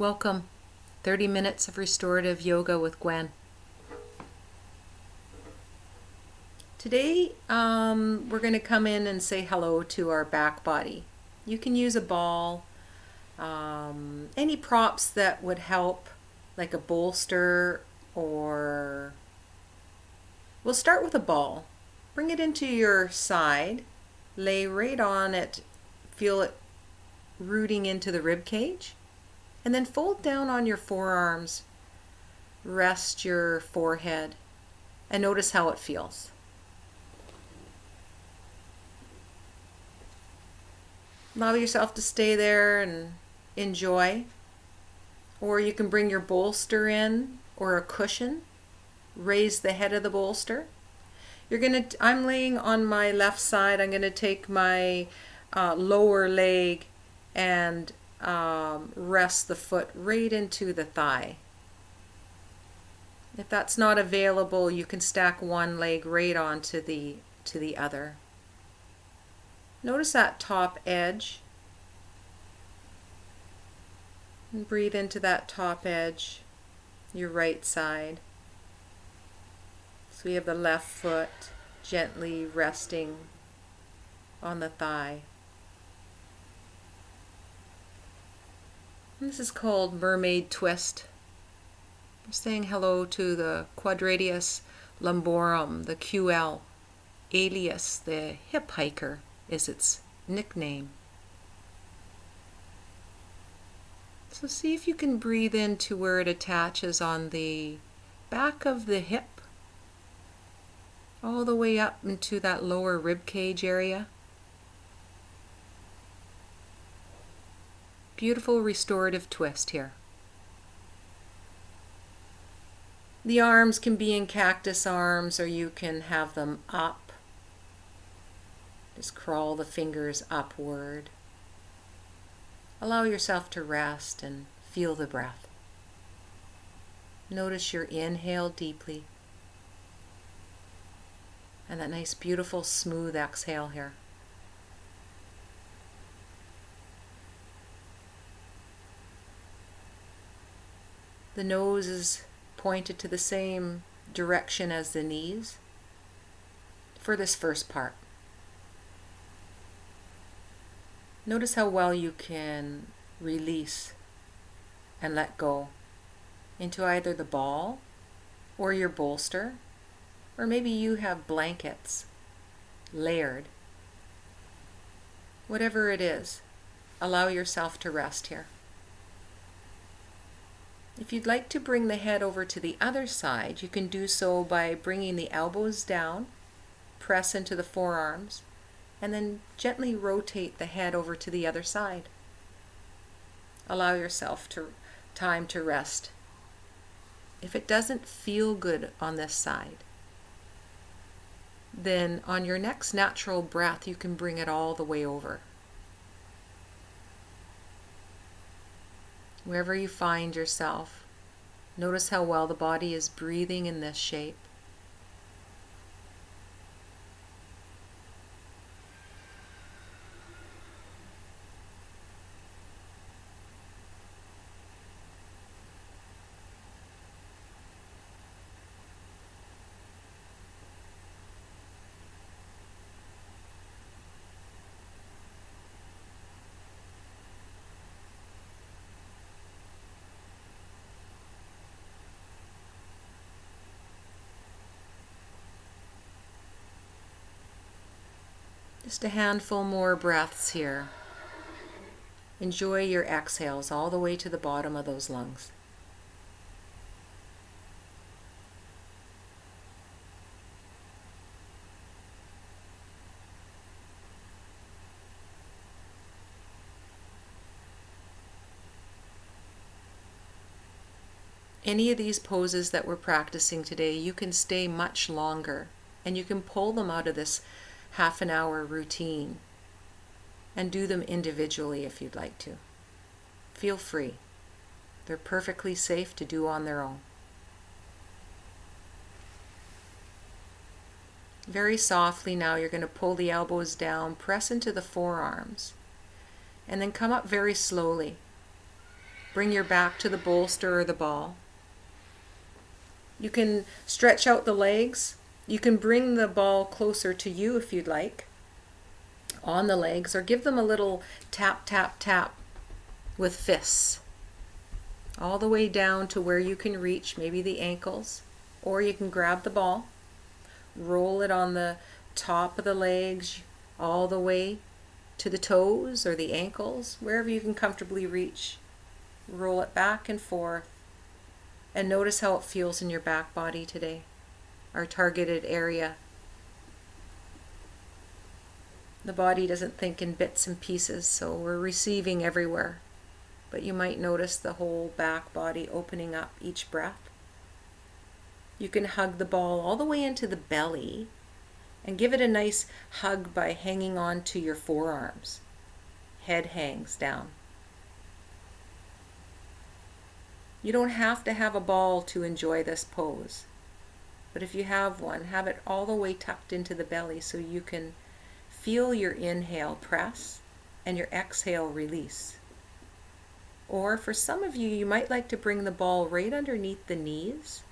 Welcome. 30 minutes of restorative yoga with Gwen. Today, we're going to come in and say hello to our back body. You can use a ball, any props that would help, like a bolster, or we'll start with a ball. Bring it into your side, lay right on it, feel it rooting into the rib cage. And then fold down on your forearms, rest your forehead, and notice how it feels. Allow yourself to stay there and enjoy. Or you can bring your bolster in or a cushion. Raise the head of the bolster. I'm laying on my left side. I'm going to take my lower leg and rest the foot right into the thigh. If that's not available, you can stack one leg right onto the other. Notice that top edge. And breathe into that top edge, your right side. So we have the left foot gently resting on the thigh. This is called mermaid twist. We're saying hello to the quadratus lumborum, the QL. Alias, the hip hiker, is its nickname. So see if you can breathe into where it attaches on the back of the hip, all the way up into that lower rib cage area. Beautiful restorative twist here. The arms can be in cactus arms, or you can have them up. Just crawl the fingers upward. Allow yourself to rest and feel the breath. Notice your inhale deeply. And that nice, beautiful, smooth exhale here. The nose is pointed to the same direction as the knees for this first part. Notice how well you can release and let go into either the ball or your bolster, or maybe you have blankets layered. Whatever it is, allow yourself to rest here. If you'd like to bring the head over to the other side, you can do so by bringing the elbows down, press into the forearms, and then gently rotate the head over to the other side. Allow yourself time to rest. If it doesn't feel good on this side, then on your next natural breath, you can bring it all the way over. Wherever you find yourself, notice how well the body is breathing in this shape. Just a handful more breaths here. Enjoy your exhales all the way to the bottom of those lungs. Any of these poses that we're practicing today, you can stay much longer, and you can pull them out of this half an hour routine and do them individually if you'd like to. Feel free. They're perfectly safe to do on their own. Very softly now, you're going to pull the elbows down, press into the forearms, and then come up very slowly. Bring your back to the bolster or the ball. You can stretch out the legs. You can bring the ball closer to you if you'd like, on the legs, or give them a little tap, tap, tap with fists. All the way down to where you can reach, maybe the ankles. Or you can grab the ball, roll it on the top of the legs, all the way to the toes or the ankles, wherever you can comfortably reach. Roll it back and forth. And notice how it feels in your back body today, our targeted area. The body doesn't think in bits and pieces, so we're receiving everywhere. But you might notice the whole back body opening up each breath. You can hug the ball all the way into the belly and give it a nice hug by hanging on to your forearms. Head hangs down. You don't have to have a ball to enjoy this pose, but if you have one, have it all the way tucked into the belly so you can feel your inhale press and your exhale release. Or for some of you, you might like to bring the ball right underneath the knees,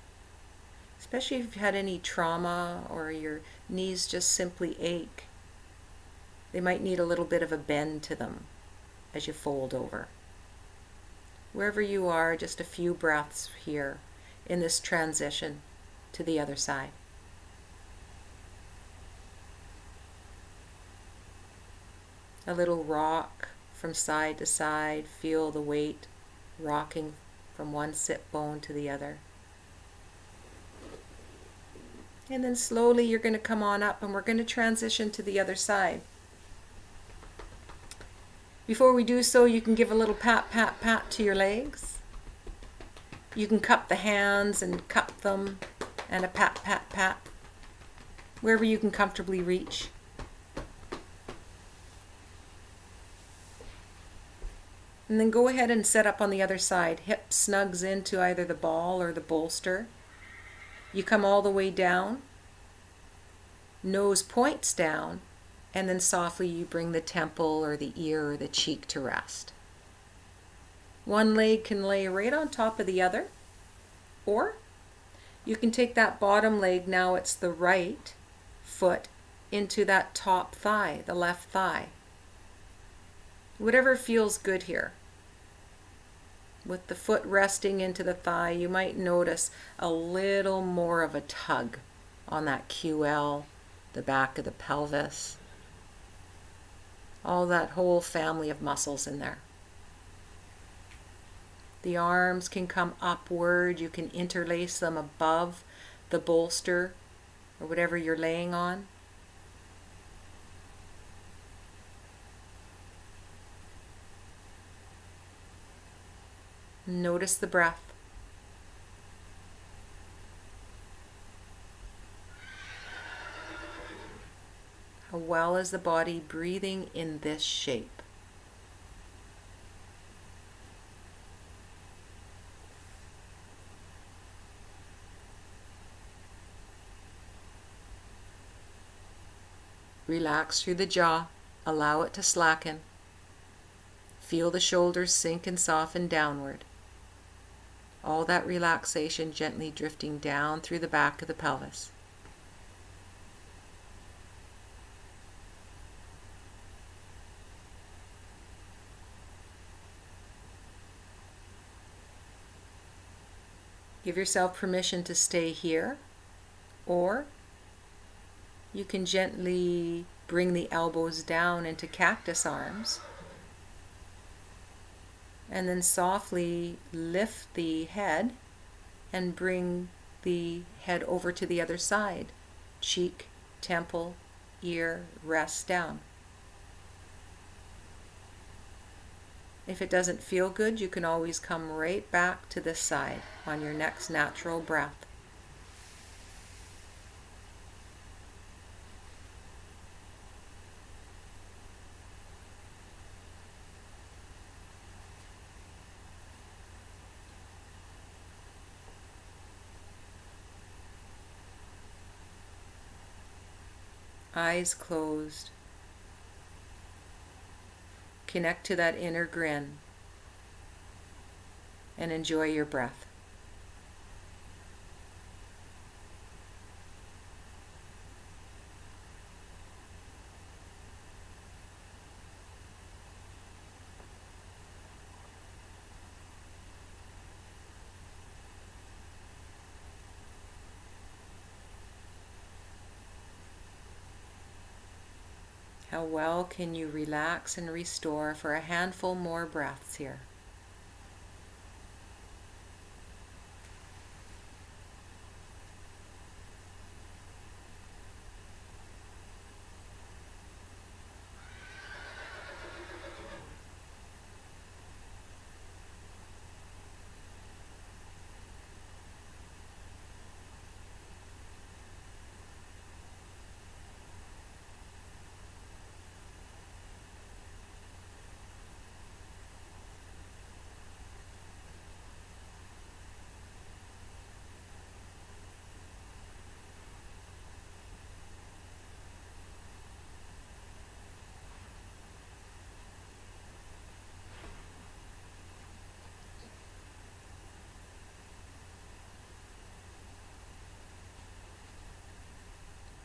especially if you've had any trauma or your knees just simply ache. They might need a little bit of a bend to them as you fold over. Wherever you are, just a few breaths here in this transition to the other side. A little rock from side to side. Feel the weight rocking from one sit bone to the other. And then slowly you're going to come on up and we're going to transition to the other side. Before we do so, you can give a little pat, pat, pat to your legs. You can cup the hands and cup them, and a pat, pat, pat, wherever you can comfortably reach. And then go ahead and set up on the other side. Hip snugs into either the ball or the bolster. You come all the way down. Nose points down. And then softly you bring the temple or the ear or the cheek to rest. One leg can lay right on top of the other. Or you can take that bottom leg, now it's the right foot, into that top thigh, the left thigh. Whatever feels good here. With the foot resting into the thigh, you might notice a little more of a tug on that QL, the back of the pelvis. All that whole family of muscles in there. The arms can come upward. You can interlace them above the bolster or whatever you're laying on. Notice the breath. How well is the body breathing in this shape? Relax through the jaw. Allow it to slacken. Feel the shoulders sink and soften downward. All that relaxation gently drifting down through the back of the pelvis. Give yourself permission to stay here, or you can gently bring the elbows down into cactus arms and then softly lift the head and bring the head over to the other side. Cheek, temple, ear, rest down. If it doesn't feel good, you can always come right back to this side on your next natural breath. Eyes closed. Connect to that inner grin. and enjoy your breath. How well can you relax and restore for a handful more breaths here?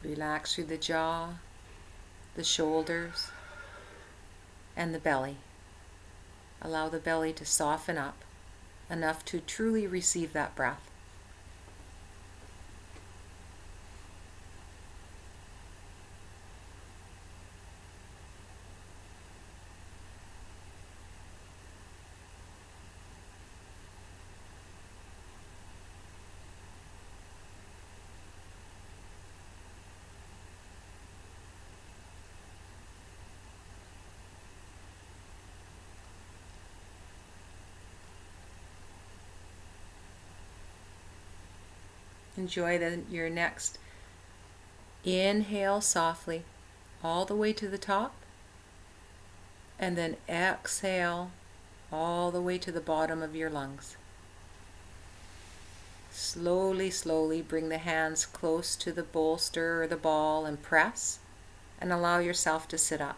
Relax through the jaw, the shoulders, and the belly. Allow the belly to soften up enough to truly receive that breath. Enjoy your next inhale softly all the way to the top, and then exhale all the way to the bottom of your lungs. Slowly, slowly bring the hands close to the bolster or the ball and press, and allow yourself to sit up.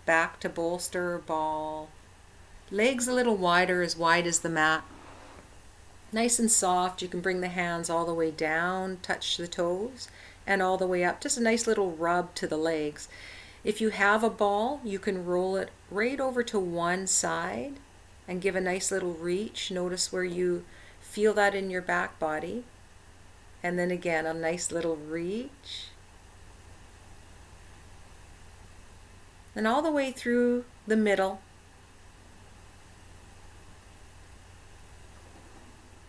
Back to bolster or ball. Legs a little wide as the mat. Nice and soft. You can bring the hands all the way down, touch the toes, and all the way up. Just a nice little rub to the legs. If you have a ball, you can roll it right over to one side and give a nice little reach. Notice where you feel that in your back body. And then again, a nice little reach. And all the way through the middle.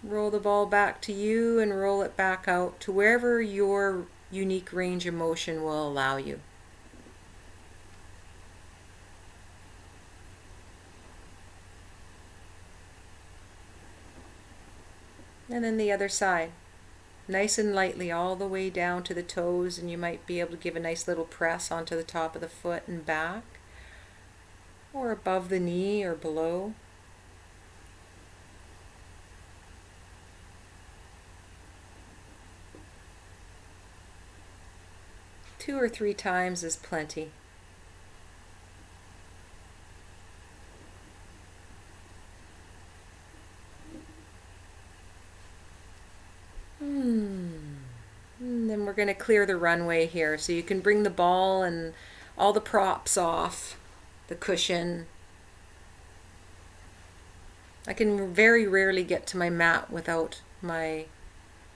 Roll the ball back to you and roll it back out to wherever your unique range of motion will allow you. And then the other side. Nice and lightly all the way down to the toes, and you might be able to give a nice little press onto the top of the foot and back, or above the knee or below. Two or three times is plenty. And then we're going to clear the runway here, so you can bring the ball and all the props off, the cushion. I can very rarely get to my mat without my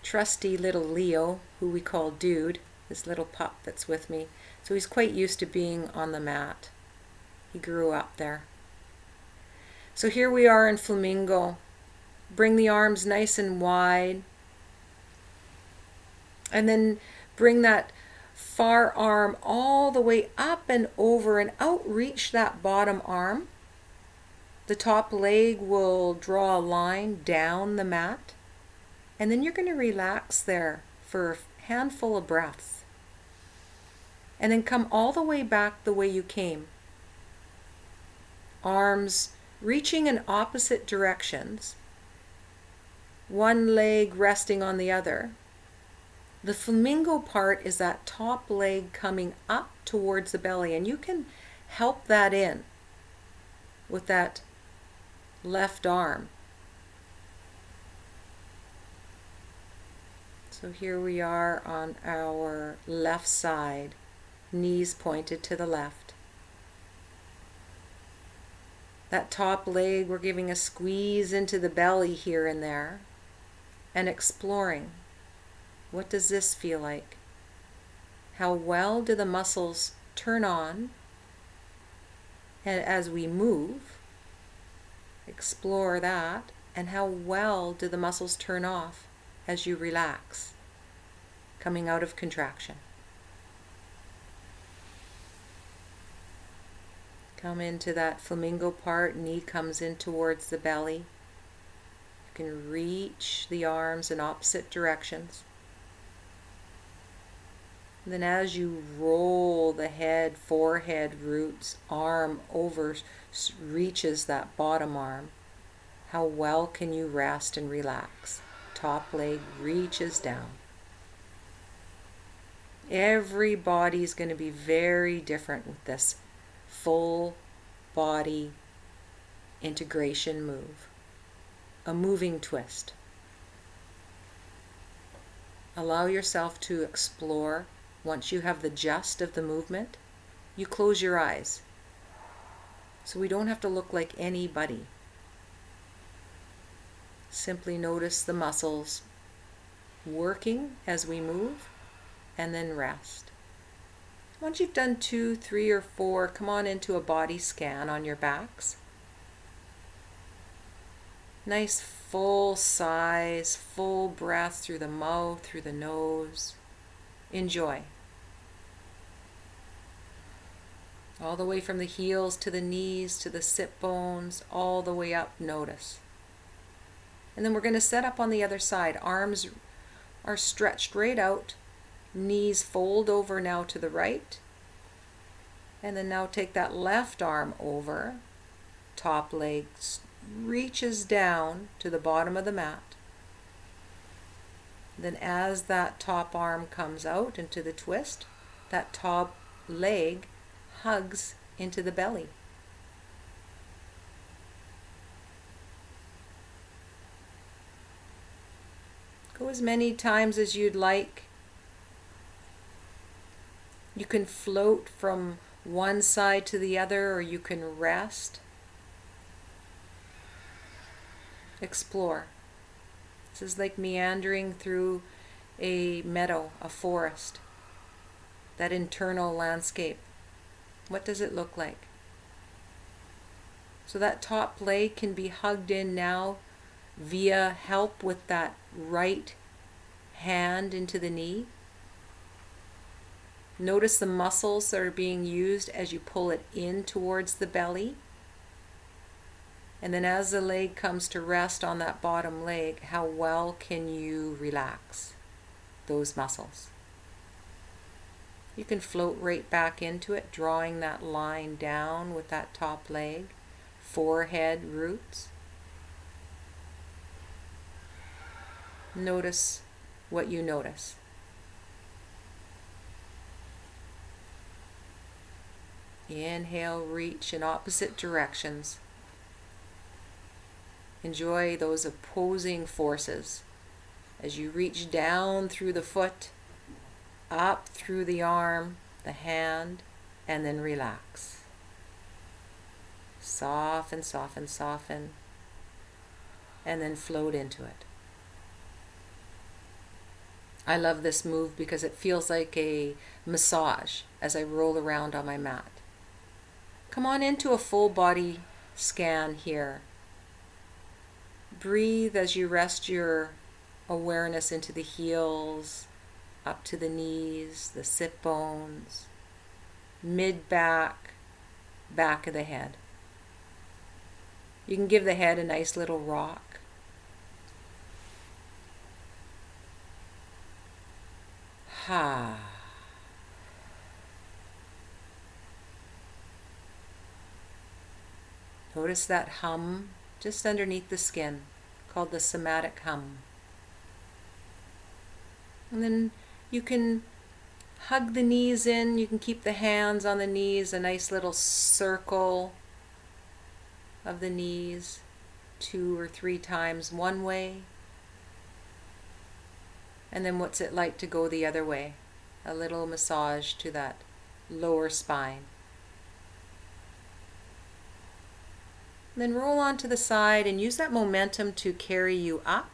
trusty little Leo, who we call Dude, this little pup that's with me. So he's quite used to being on the mat. He grew up there. So here we are in flamingo. Bring the arms nice and wide. And then bring that far arm all the way up and over and outreach that bottom arm. The top leg will draw a line down the mat. And then you're going to relax there for a handful of breaths. And then come all the way back the way you came. Arms reaching in opposite directions. One leg resting on the other. The flamingo part is that top leg coming up towards the belly, and you can help that in with that left arm. So here we are on our left side, knees pointed to the left. That top leg, we're giving a squeeze into the belly here and there and exploring. What does this feel like? How well do the muscles turn on? And as we move, explore that. And how well do the muscles turn off as you relax, coming out of contraction? Come into that flamingo part, knee comes in towards the belly. You can reach the arms in opposite directions. And then as you roll the head, forehead, roots, arm over, reaches that bottom arm, how well can you rest and relax? Top leg reaches down. Every body is going to be very different with this full body integration move. A moving twist. Allow yourself to explore. Once you have the gist of the movement, you close your eyes. So we don't have to look like anybody. Simply notice the muscles working as we move, and then rest. Once you've done 2, 3, or 4, come on into a body scan on your backs. Nice full size, full breath through the mouth, through the nose. Enjoy. All the way from the heels to the knees to the sit bones, all the way up, notice. And then we're going to set up on the other side. Arms are stretched right out. Knees fold over now to the right. And then now take that left arm over. Top leg reaches down to the bottom of the mat. Then as that top arm comes out into the twist, that top leg hugs into the belly. Go as many times as you'd like. You can float from one side to the other, or you can rest. Explore. This is like meandering through a meadow, a forest. That internal landscape. What does it look like? So that top leg can be hugged in now via help with that right hand into the knee. Notice the muscles that are being used as you pull it in towards the belly. And then as the leg comes to rest on that bottom leg, how well can you relax those muscles? You can float right back into it, drawing that line down with that top leg, forehead, roots. Notice what you notice. Inhale, reach in opposite directions. Enjoy those opposing forces as you reach down through the foot, up through the arm, the hand, and then relax. Soften, soften, soften, and then float into it. I love this move because it feels like a massage as I roll around on my mat. Come on into a full body scan here. Breathe as you rest your awareness into the heels, up to the knees, the sit bones, mid-back, back of the head. You can give the head a nice little rock. Ha. Notice that hum just underneath the skin, called the somatic hum. And then you can hug the knees in, you can keep the hands on the knees, a nice little circle of the knees, 2 or 3 times one way, And then what's it like to go the other way? A little massage to that lower spine. And then roll onto the side and use that momentum to carry you up.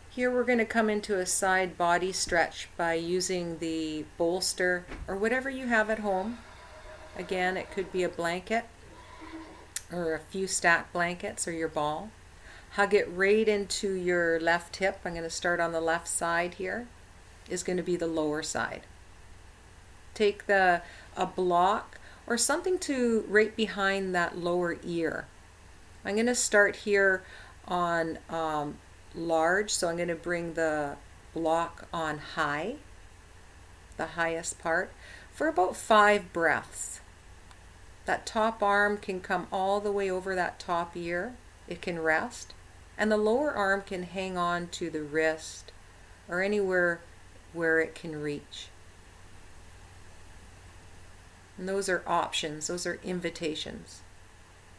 Here we're going to come into a side body stretch by using the bolster or whatever you have at home. Again, it could be a blanket or a few stacked blankets or your ball. Hug it right into your left hip. I'm going to start on the left side here. Is going to be the lower side. Take a block or something to right behind that lower ear. I'm going to start here on large, so I'm going to bring the block on high, the highest part, for about 5 breaths. That top arm can come all the way over that top ear. It can rest. And the lower arm can hang on to the wrist or anywhere where it can reach. And those are options, those are invitations.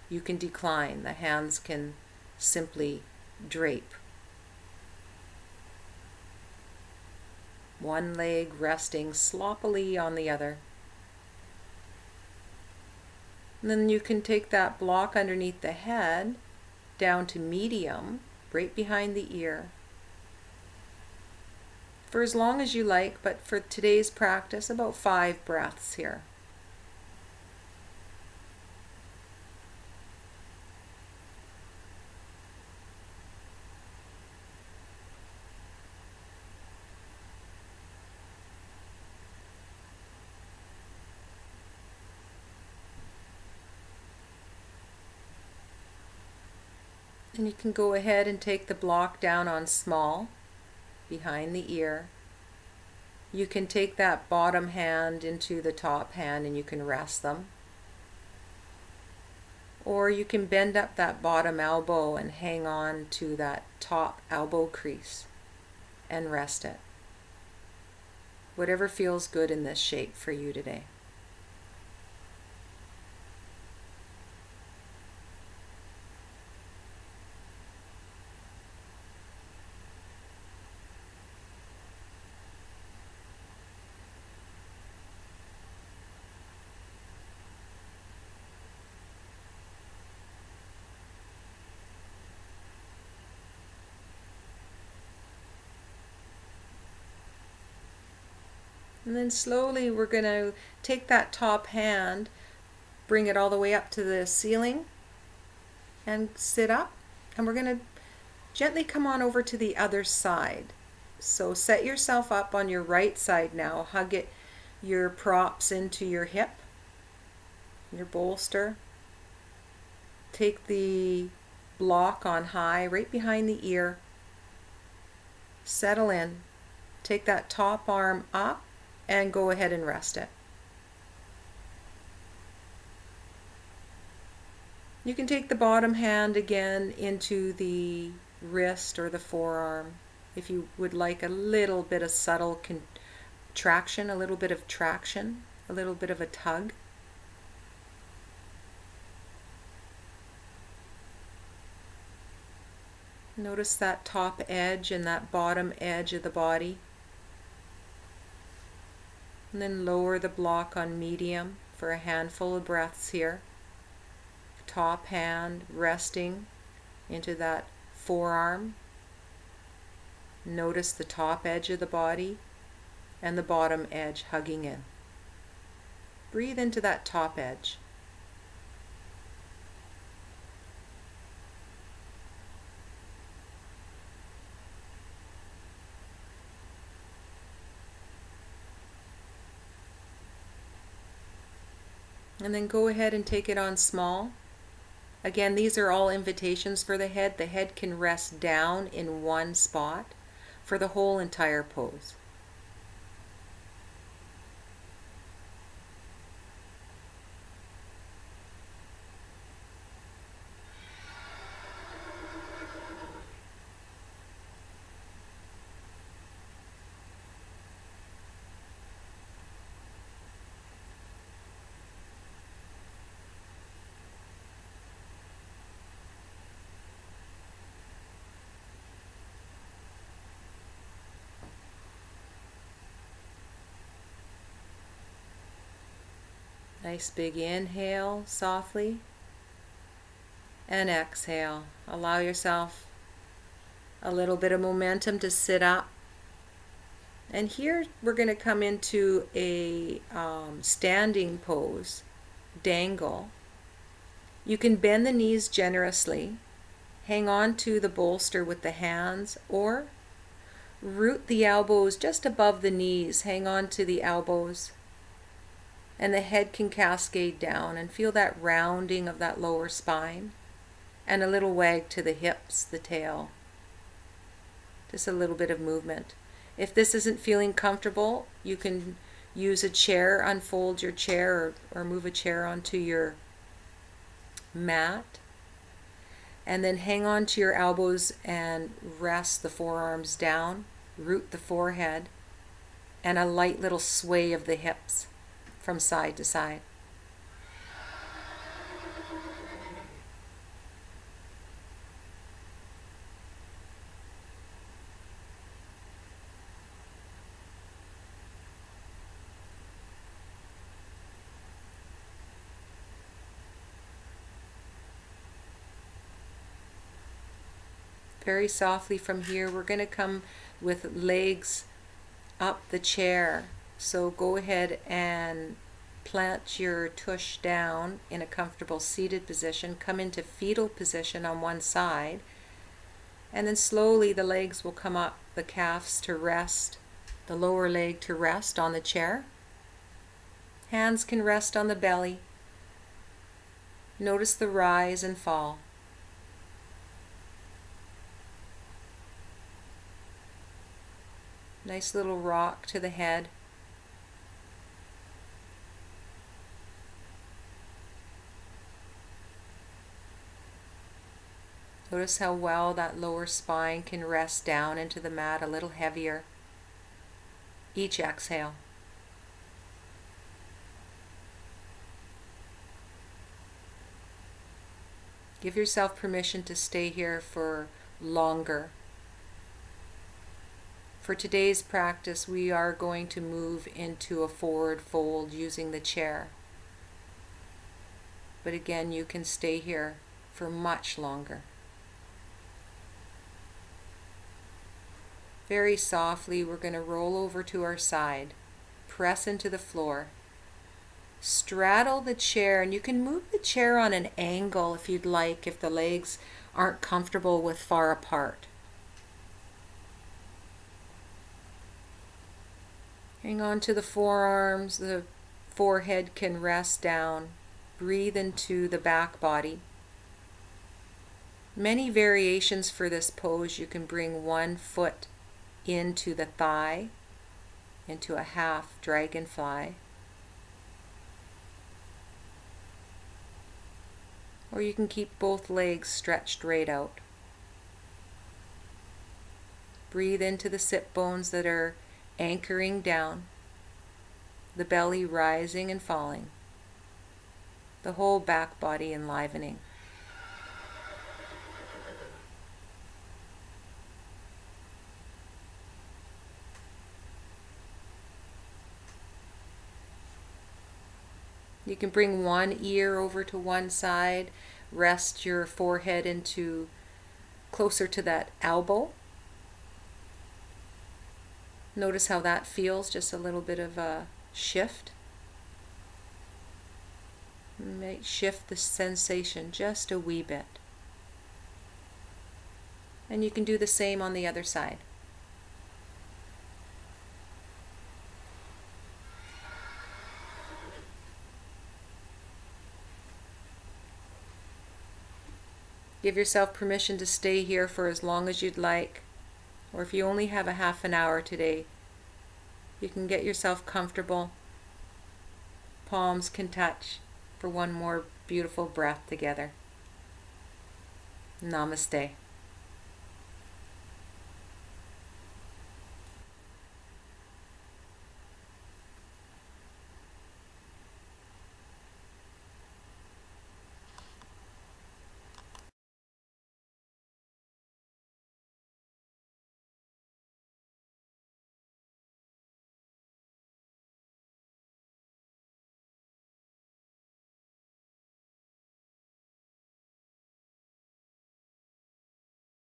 You can decline, the hands can simply drape. One leg resting sloppily on the other. And then you can take that block underneath the head down to medium, right behind the ear. For as long as you like, but for today's practice, about 5 breaths here. And you can go ahead and take the block down on small, behind the ear. You can take that bottom hand into the top hand and you can rest them. Or you can bend up that bottom elbow and hang on to that top elbow crease and rest it. Whatever feels good in this shape for you today. And then slowly we're going to take that top hand, bring it all the way up to the ceiling and sit up. And we're going to gently come on over to the other side. So set yourself up on your right side now. Hug your props into your hip, your bolster. Take the block on high, right behind the ear. Settle in. Take that top arm up and go ahead and rest it. You can take the bottom hand again into the wrist or the forearm if you would like a little bit of subtle contraction, a little bit of traction, a little bit of a tug. Notice that top edge and that bottom edge of the body. And then lower the block on medium for a handful of breaths here. Top hand resting into that forearm. Notice the top edge of the body and the bottom edge hugging in. Breathe into that top edge. And then go ahead and take it on small. Again, these are all invitations for the head. The head can rest down in one spot for the whole entire pose. Nice big inhale softly, and exhale. Allow yourself a little bit of momentum to sit up. And here we're going to come into a standing pose, dangle. You can bend the knees generously, hang on to the bolster with the hands, or root the elbows just above the knees, hang on to the elbows, and the head can cascade down, and feel that rounding of that lower spine, and a little wag to the hips, the tail. Just a little bit of movement. If this isn't feeling comfortable, you can use a chair, unfold your chair, or move a chair onto your mat. And then hang on to your elbows and rest the forearms down, root the forehead, and a light little sway of the hips from side to side. Very softly from here, we're going to come with legs up the chair. So go ahead and plant your tush down in a comfortable seated position. Come into fetal position on one side. And then slowly the legs will come up, the calves to rest, the lower leg to rest on the chair. Hands can rest on the belly. Notice the rise and fall. Nice little rock to the head. Notice how well that lower spine can rest down into the mat a little heavier. Each exhale. Give yourself permission to stay here for longer. For today's practice, we are going to move into a forward fold using the chair. But again, you can stay here for much longer. Very softly, we're going to roll over to our side, press into the floor, straddle the chair, and you can move the chair on an angle if you'd like, if the legs aren't comfortable with far apart. Hang on to the forearms, the forehead can rest down. Breathe into the back body. Many variations for this pose. You can bring one foot into the thigh, into a half dragonfly. Or you can keep both legs stretched right out. Breathe into the sit bones that are anchoring down, the belly rising and falling, the whole back body enlivening. You can bring one ear over to one side, rest your forehead into closer to that elbow. Notice how that feels, just a little bit of a shift. You might shift the sensation just a wee bit. And you can do the same on the other side. Give yourself permission to stay here for as long as you'd like. Or if you only have a half an hour today, you can get yourself comfortable. Palms can touch for one more beautiful breath together. Namaste.